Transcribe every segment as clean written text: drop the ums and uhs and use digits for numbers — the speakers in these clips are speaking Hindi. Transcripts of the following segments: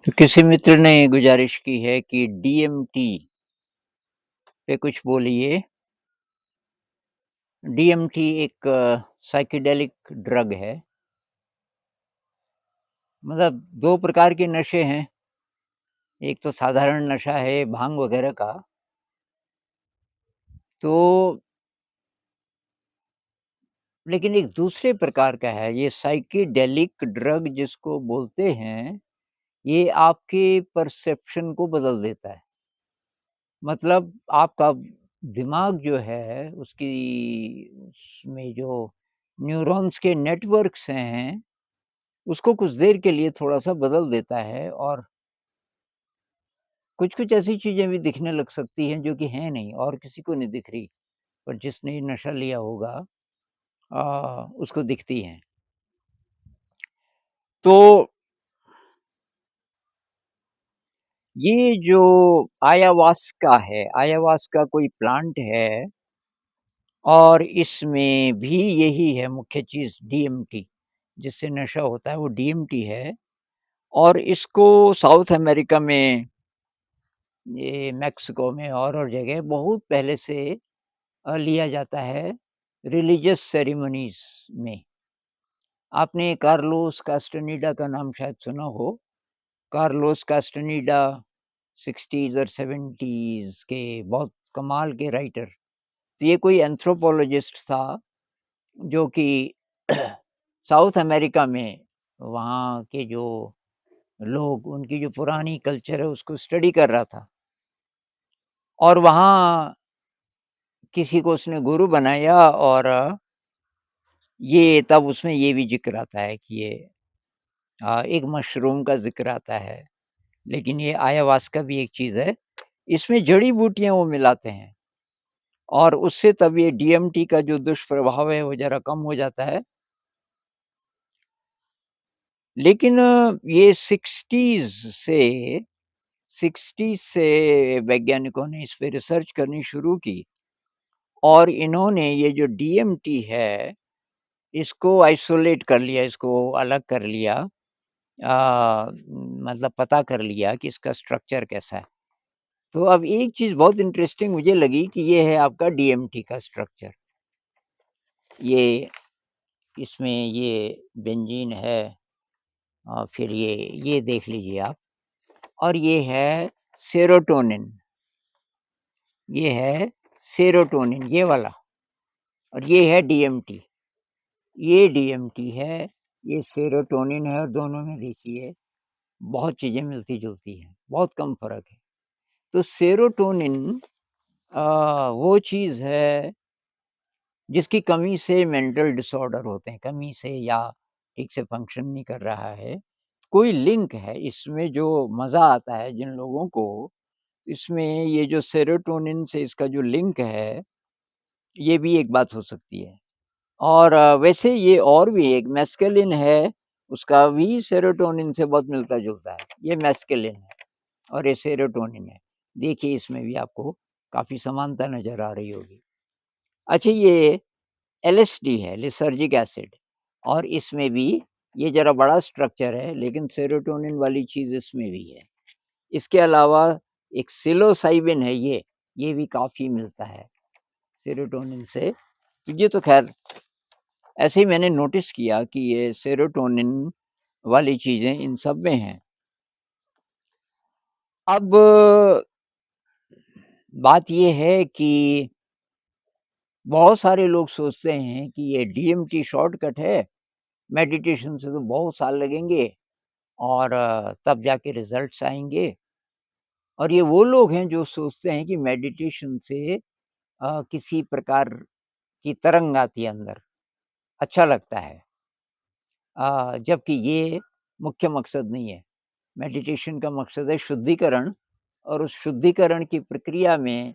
तो किसी मित्र ने गुजारिश की है कि डीएमटी पे कुछ बोलिए। डीएमटी एक साइकेडेलिक ड्रग है। मतलब 2 प्रकार के नशे हैं। एक तो साधारण नशा है भांग वगैरह का। तो लेकिन एक दूसरे प्रकार का है, ये साइकेडेलिक ड्रग जिसको बोलते हैं, ये आपके परसेप्शन को बदल देता है। मतलब आपका दिमाग जो है उसमें जो न्यूरॉन्स के नेटवर्क्स हैं, उसको कुछ देर के लिए थोड़ा-सा बदल देता है और कुछ-कुछ ऐसी चीज़ें भी दिखने लग सकती हैं जो कि हैं नहीं और किसी को नहीं दिख रही, पर जिसने ये नशा लिया होगा उसको दिखती हैं। तो ये जो ayahuasca कोई प्लांट है और इसमें भी यही है मुख्य चीज़ डीएमटी, जिससे नशा होता है वो डीएमटी है और इसको साउथ अमेरिका में, ये मेक्सिको में और जगह बहुत पहले से लिया जाता है रिलीजियस सेरेमनीज़ में। आपने कार्लोस कास्टेनिडा का नाम शायद सुना हो। कार्लोस कास्टेनिडा 60s और 70s के बहुत कमाल के राइटर। तो ये कोई एंथ्रोपोलॉजिस्ट था जो कि साउथ अमेरिका में वहाँ के जो लोग, उनकी जो पुरानी कल्चर है उसको स्टडी कर रहा था और वहाँ किसी को उसने गुरु बनाया और ये तब उसमें ये भी ज़िक्र आता है कि ये एक मशरूम का ज़िक्र आता है, लेकिन ये ayahuasca भी एक चीज़ है। इसमें जड़ी-बूटियाँ वो मिलाते हैं और उससे तब ये डीएमटी का जो दुष्प्रभाव है वो ज़रा कम हो जाता है। लेकिन ये 60s से वैज्ञानिकों ने इस पे रिसर्च करनी शुरू की और इन्होंने ये जो डीएमटी है, इसको आइसोलेट कर लिया, इसको अलग कर लिया। मतलब पता कर लिया कि इसका स्ट्रक्चर कैसा है। तो अब एक चीज़ बहुत इंटरेस्टिंग मुझे लगी कि ये है आपका डीएमटी का स्ट्रक्चर। ये इसमें ये बेंजीन है फिर ये देख लीजिए आप और ये है सेरोटोनिन, ये है सेरोटोनिन ये वाला और ये है डीएमटी। ये डीएमटी है, ये सेरोटोनिन है और दोनों में देखिए बहुत चीज़ें मिलती-जुलती हैं, बहुत कम फ़र्क है। तो सेरोटोनिन वो चीज़ है जिसकी कमी से मेंटल डिसऑर्डर होते हैं, कमी से या ठीक से फ़ंक्शन नहीं कर रहा है। कोई लिंक है इसमें जो मज़ा आता है जिन लोगों को, इसमें ये जो सेरोटोनिन से इसका जो लिंक है, ये भी एक बात हो सकती है। और वैसे ये और भी एक मेस्केलिन है, उसका भी सेरोटोनिन से बहुत मिलता-जुलता है। ये मेस्केलिन है और ये सेरोटोनिन है। देखिए इसमें भी आपको काफ़ी समानता नज़र आ रही होगी। अच्छा ये एलएसडी है, लिसर्जिक एसिड और इसमें भी ये ज़रा बड़ा स्ट्रक्चर है, लेकिन सेरोटोनिन वाली चीज़ इसमें भी है। इसके अलावा एक सिलोसाइबिन है ये भी काफ़ी मिलता है सेरोटोनिन से। तो ये तो ख़ैर ऐसे ही मैंने नोटिस किया कि ये सेरोटोनिन वाली चीज़ें इन सब में हैं। अब बात ये है कि बहुत सारे लोग सोचते हैं कि ये डीएमटी शॉर्टकट है, मेडिटेशन से तो बहुत साल लगेंगे और तब जाके रिज़ल्ट्स आएँगे। और ये वो लोग हैं जो सोचते हैं कि मेडिटेशन से किसी प्रकार की तरंग आती है अंदर, अच्छा लगता है। जबकि ये मुख्य मकसद नहीं है। मेडिटेशन का मकसद है शुद्धिकरण और उस शुद्धिकरण की प्रक्रिया में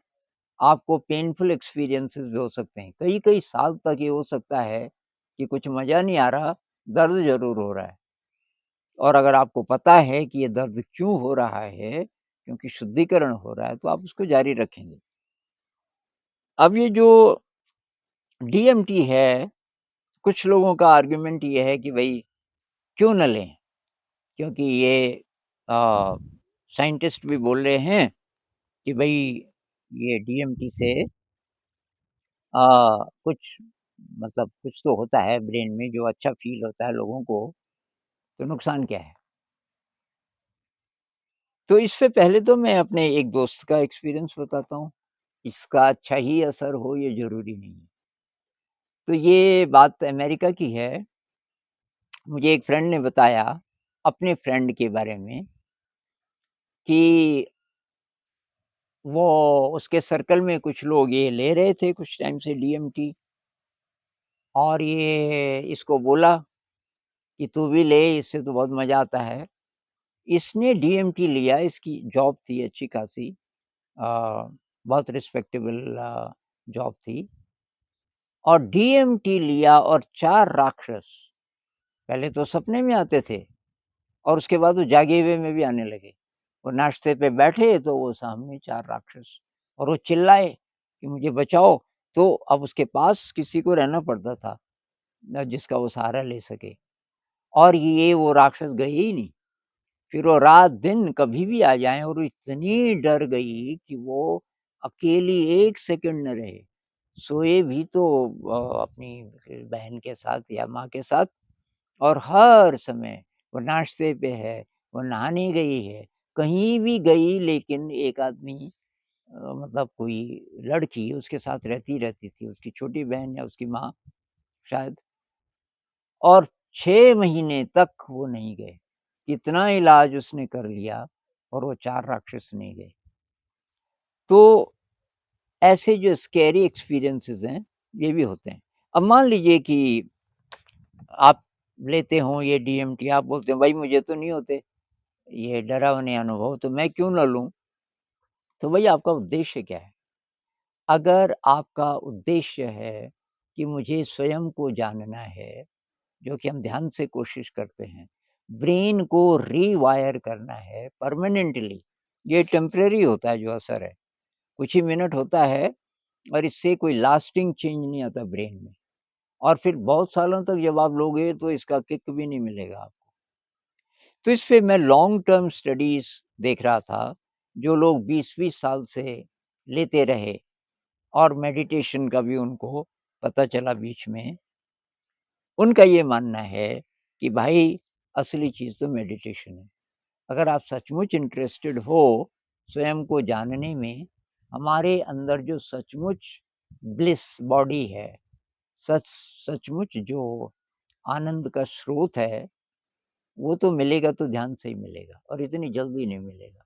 आपको पेनफुल एक्सपीरियंसेस भी हो सकते हैं। कई-कई साल तक ये हो सकता है कि कुछ मज़ा नहीं आ रहा, दर्द ज़रूर हो रहा है। और अगर आपको पता है कि ये दर्द क्यों हो रहा है, क्योंकि शुद्धिकरण हो रहा है, तो आप उसको जारी रखेंगे। अब ये जो डीएमटी है, कुछ लोगों का आर्गुमेंट ये है कि भई क्यों ना लें? क्योंकि ये साइंटिस्ट भी बोल रहे हैं कि भई ये डीएमटी से कुछ मतलब कुछ तो होता है ब्रेन में जो अच्छा फ़ील होता है लोगों को, तो नुकसान क्या है? तो इससे पहले तो मैं अपने एक दोस्त का एक्सपीरियंस बताता हूँ, इसका अच्छा ही असर हो ये ज़रूरी नहीं है। तो ये बात अमेरिका की है, मुझे एक फ्रेंड ने बताया, अपने फ्रेंड के बारे में कि वो उसके सर्कल में कुछ लोग ये ले रहे थे कुछ टाइम से डीएमटी और ये इसको बोला कि तू भी ले इससे तो बहुत मज़ा आता है। इसने डीएमटी लिया, इसकी जॉब थी अच्छी खासी बहुत रिस्पेक्टेबल जॉब थी और डीएमटी लिया और 4 राक्षस पहले तो सपने में आते थे और उसके बाद वो जागे हुए में भी आने लगे। वो नाश्ते पे बैठे तो वो सामने 4 राक्षस और वो चिल्लाए कि मुझे बचाओ, तो अब उसके पास किसी को रहना पड़ता था जिसका वो सहारा ले सके और ये वो राक्षस गए ही नहीं। फिर वो रात-दिन कभी भी आ जाएँ और वो इतनी डर गई कि वो अकेली 1 सेकंड न रहे। सोए भी तो अपनी बहन के साथ या माँ के साथ और हर समय वो नाश्ते पे है, वो नहाने गई है, कहीं भी गई लेकिन एक आदमी मतलब कोई लड़की उसके साथ रहती थी, उसकी छोटी बहन या उसकी माँ शायद और 6 महीने तक वो नहीं गए। कितना इलाज उसने कर लिया और वो 4 राक्षस नहीं गए। तो ऐसे जो स्कैरी एक्सपीरियंसेस हैं, ये भी होते हैं। अब मान लीजिए कि आप लेते हो ये डीएमटी, आप बोलते हो भाई मुझे तो नहीं होते, ये डरावने अनुभव तो मैं क्यों ना लूँ? तो भई आपका उद्देश्य क्या है? अगर आपका उद्देश्य है कि मुझे स्वयं को जानना है, जो कि हम ध्यान से कोशिश करते हैं, ब्रेन को रीवायर करना है परमानेंटली, ये टेम्परेरी होता है जो असर है, कुछ ही मिनट होता है और इससे कोई लास्टिंग चेंज नहीं आता ब्रेन में और फिर बहुत सालों तक जब आप लोगे तो इसका किक भी नहीं मिलेगा आपको। तो इस पे मैं लॉन्ग टर्म स्टडीज़ देख रहा था, जो लोग 20-20 साल से लेते रहे और मेडिटेशन का भी उनको पता चला बीच में। उनका ये मानना है कि भाई असली चीज़ तो मेडिटेशन है। अगर आप सचमुच इंटरेस्टेड हो स्वयं को जानने में, हमारे अंदर जो सचमुच ब्लिस बॉडी है, सच सचमुच जो आनंद का स्रोत है, वो तो मिलेगा तो ध्यान से ही मिलेगा और इतनी जल्दी नहीं मिलेगा।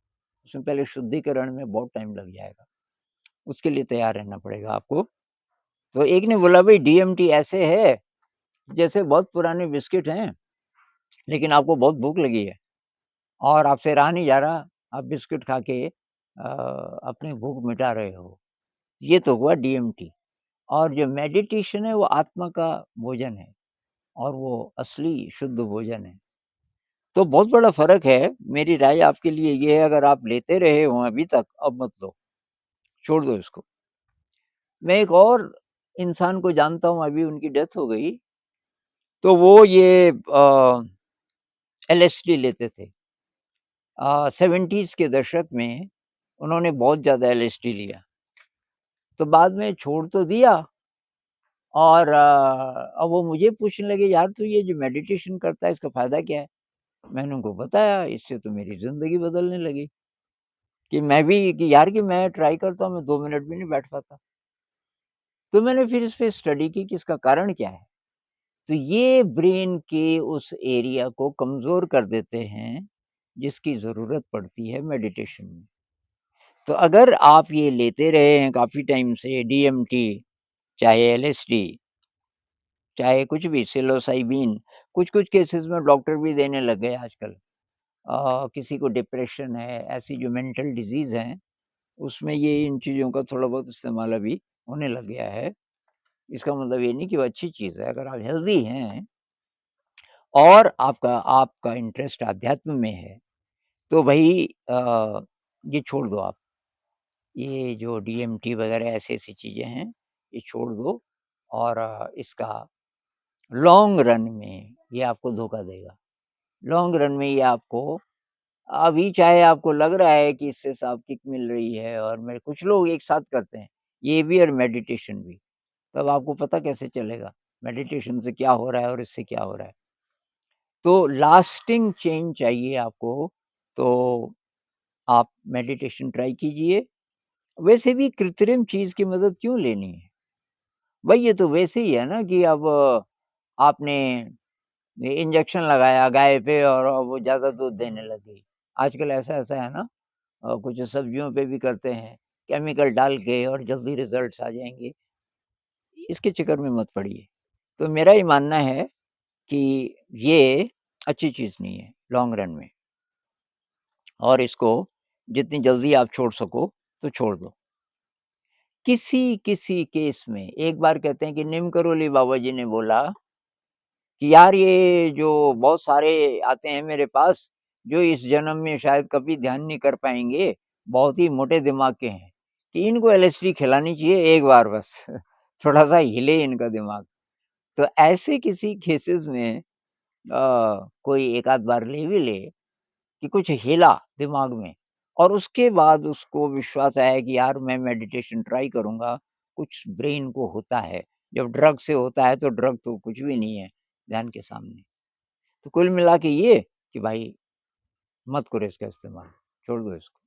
उसमें पहले शुद्धिकरण में बहुत टाइम लग जाएगा, उसके लिए तैयार रहना पड़ेगा आपको। तो एक ने बोला भई डीएमटी ऐसे है, जैसे बहुत पुराने बिस्किट हैं, लेकिन आपको बहुत भूख लगी है और आपसे रहा नहीं जा रहा, आप बिस्किट खा के अपनी भूख मिटा रहे हो। ये तो हुआ डीएमटी और जो मेडिटेशन है वो आत्मा का भोजन है और वो असली शुद्ध भोजन है। तो बहुत बड़ा फ़र्क है, मेरी राय आपके लिए ये है अगर आप लेते रहे हो अभी तक, अब मत लो, छोड़ दो इसको। मैं एक और इंसान को जानता हूँ, अभी उनकी डेथ हो गई, तो वो ये एलएसडी लेते थे। 70s के दशक में उन्होंने बहुत ज़्यादा एलएसडी लिया, तो बाद में छोड़ तो दिया और अब वो मुझे पूछने लगे, "यार तू ये जो मेडिटेशन करता है इसका फ़ायदा क्या है?" मैंने उनको बताया, इससे तो मेरी ज़िंदगी बदलने लगी कि मैं भी कि यार कि मैं ट्राई करता हूँ, मैं 2 मिनट भी नहीं बैठ पाता। तो मैंने फिर इस पे स्टडी की कि इसका कारण क्या है? तो ये ब्रेन के उस एरिया को कमज़ोर कर देते हैं, जिसकी ज़रूरत पड़ती है मेडिटेशन में। तो अगर आप ये लेते रहे हैं काफ़ी टाइम से डीएमटी, चाहे एलएसडी, चाहे कुछ भी सिलोसाइबिन, कुछ-कुछ केसेज़ में डॉक्टर भी देने लग गए आजकल। किसी को डिप्रेशन है, ऐसी जो मेंटल डिज़ीज़ हैं, उसमें ये इन चीज़ों का थोड़ा बहुत इस्तेमाल अभी होने लग गया है। इसका मतलब ये नहीं कि वो अच्छी चीज़ है, अगर आप हेल्दी हैं और आपका आपका इंटरेस्ट अध्यात्म में है, तो भई ये छोड़ दो आप। ये जो डीएमटी वगैरह ऐसी-ऐसी चीज़ें हैं, ये छोड़ दो और इसका लॉन्ग रन में ये आपको धोखा देगा। लॉन्ग रन में ये आपको अभी चाहे आपको लग रहा है कि इससे साफ किक मिल रही है और मैं कुछ लोग एक साथ करते हैं, ये भी और मेडिटेशन भी, तब आपको पता कैसे चलेगा, मेडिटेशन से क्या हो रहा है और इससे क्या हो रहा है। तो लास्टिंग चेंज चाहिए आपको, तो आप मेडिटेशन ट्राई कीजिए। वैसे भी कृत्रिम चीज़ की मदद क्यों लेनी है? भाई ये तो वैसे ही है ना कि अब आपने इंजेक्शन लगाया गाय पे और वो ज़्यादा दूध देने लग गई। आजकल ऐसा-ऐसा है ना, कुछ सब्जियों पे भी करते हैं, केमिकल डाल के और जल्दी रिज़ल्ट्स आ जाएँगे। इसके चक्कर में मत पड़िए। तो मेरा ये मानना है कि ये अच्छी चीज़ नहीं है लॉन्ग रन में, और इसको जितनी जल्दी आप छोड़ सको तो छोड़ दो। किसी-किसी केस में एक बार कहते हैं कि नीम करोली बाबा जी ने बोला कि यार ये जो बहुत सारे आते हैं मेरे पास, जो इस जन्म में शायद कभी ध्यान नहीं कर पाएँगे, बहुत ही मोटे दिमाग के हैं, कि इनको एलएसडी खिलानी चाहिए एक बार बस, थोड़ा-सा हिले इनका दिमाग। तो ऐसे किसी केसेज़ में कोई एक आध बार ले भी ले कि कुछ हिला दिमाग में, और उसके बाद उसको विश्वास आया कि यार मैं मेडिटेशन ट्राई करूँगा, कुछ ब्रेन को होता है। जब ड्रग से होता है तो ड्रग तो कुछ भी नहीं है ध्यान के सामने। तो कुल मिला के ये कि भाई मत करो इसका इस्तेमाल, छोड़ दो इसको।